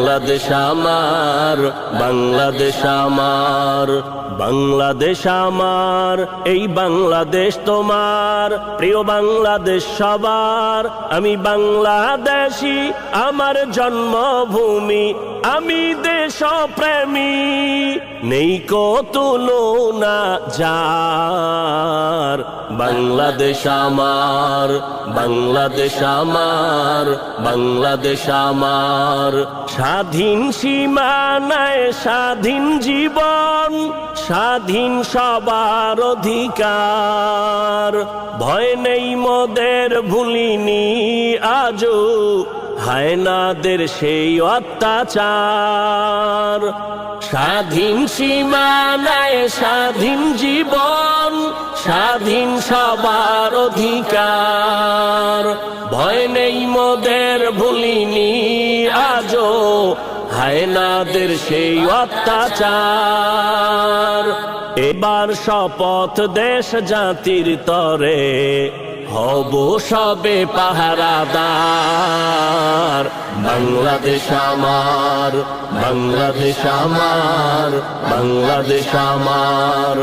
বাংলাদেশ আমার, বাংলাদেশ আমার, বাংলাদেশ আমার, এই বাংলাদেশ তোমার। প্রিয় বাংলাদেশ সবার, আমি বাংলাদেশী, আমার জন্মভূমি, আমি দেশপ্রেমী। নেই কো তুলনা যার, বাংলাদেশ আমার, বাংলাদেশ আমার, বাংলাদেশ আমার। স্বাধীন সীমানায় স্বাধীন জীবন, স্বাধীন সবার অধিকার। ভয় নেই মোদের, ভুলিনি আজও হায়নাদের সেই অত্যাচার। স্বাধীন সীমানায় স্বাধীন জীবন, স্বাধীন সবার অধিকার। ভয় নেই মোদের, ভুলিনি আজও হায়নাদের সেই অত্যাচার। এবার শপথ দেশ জাতির তরে, হব সবে পাহারাদার। বাংলাদেশ আমার, বাংলাদেশ আমার, বাংলাদেশ আমার।